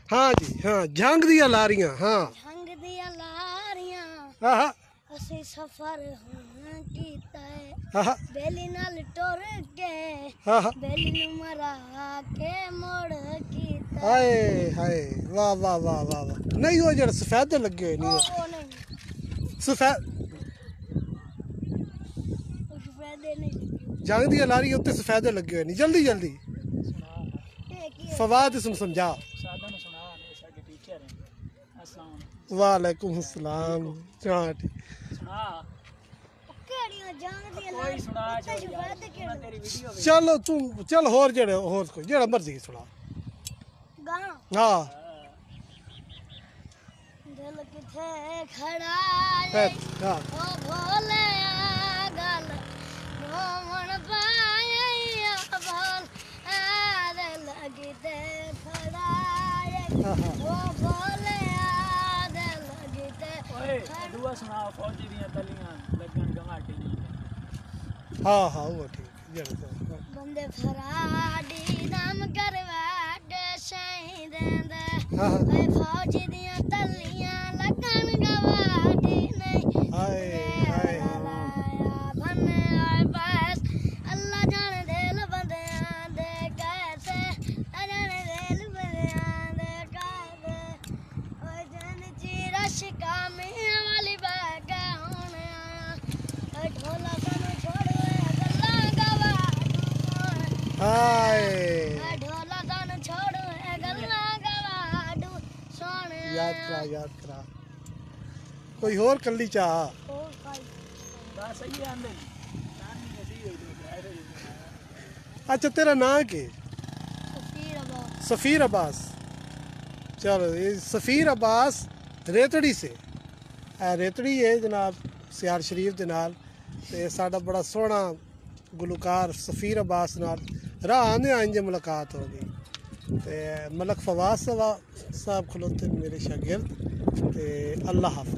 हाँ जी हाँ जंग दिया लारियां हाँ जंग दिया लारियां हाँ ਅਸੀਂ सफर ਹੁਣ ਕੀਤਾ ਹੈ हाँ ਬੇਲੀ ਨਾਲ ਟੁਰ ਕੇ हाँ ਬੇਲੀ ਨੂੰ ਮਰਾ ਕੇ ਮੁੜ ਕੀਤਾ हाय हाय वाह वाह वाह वाह वाह नहीं वो जरा सफेद लगे हुए नहीं ਉਹ ਨਹੀਂ सफेद ਉਹ ਫਾਇਦੇ ਨਹੀਂ जंग दिया लारियां उत्ते सफेद लगे हुए नहीं जल्दी जल्दी ਇਹ ਕੀ ਹੈ फवाद इसम समझा सादा में सुना नहीं साके टीचर हैं अस्सलाम वालेकुम वालेकुम अस्सलाम हाँ ठीक सुना ਕਿਹੜੀਆਂ ਜੰਗ ਦੀਆਂ कोई सुना ਉੱਤੇ छोड़ ਸ਼ੁਫਾਦ मैं ਕਿਹੜਾ तेरी वीडियो में चलो तू चल होर जेड़े होर कोई जेड़ा मर्जी सुना ਗਾਣਾ हाँ ਦਿਲ ਕਿਥੇ ਖੜਾ हाँ ਓ ਭੋਲੇ ਗਲ ਰੋਵਣ ਪਾਇਆ ਬੋਲ ਆ ਦਿਲ ਕਿਥੇ ਖੜਾ हाँ हाँ ਓ ਭੋਲੇ ਦਿਲ ਕਿਥੇ ओए दुआ सुना फौजी दियां तलियां लगन गमाटी नहीं हाँ हाँ वो ठीक जेड़ा तो ਬੰਦੇ ਫਰਾਡੀ ਨਾਮ ਕਰਵਾਟ ਸ਼ਹੀਦ ਦੇ हाँ हाँ ਓਏ ਫੌਜ ਦੀਆਂ ਤਲੀਆਂ ਲੱਗਣ ਗਵਾਟੀ ਨਹੀਂ हाय हाय ਲਾਇਆ ਬੰਨੇ ਆਏ ਬਸ ਅੱਲਾ ਜਾਣੇ ਦਿਲ ਬੰਦਿਆਂ ਦੇ ਕੈਸੇ ਜਾਣੇ ਦਿਲ ਬੰਦਿਆਂ ਦੇ ਕਾਇਦੇ ਓਏ ਜਨ ਜੀ ਰਸ਼ ਕਾਮੀਆਂ ਵਾਲੀ ਬਾਗ ਹੁਣ ਆਇਆ ਓਏ ਢੋਲਾ ਸਾਨੂੰ ਛੋੜ ਗੱਲਾਂ ਗਵਾਟੂ हाय ढोला दान छोड़ गल्ला गवाडू सोने याद करा कोई होर कल्ली चाह बस सही है अंदर नानी ने दी हुई अच्छा तेरा नाम के सफीर अबा सफ़ीर अब्बास चलो ये सफ़ीर अब्बास रेतड़ी से रेतड़ी है जनाब सियार शरीफ के नाल ते साडा बड़ा सोहना गुलकार सफ़ीर अब्बास नाल राह आंदे इंज मुलाकात हो गई ते मलक फवाद साहब खलोते मेरे शागिर्द ते अल्लाह हाफ़िज़।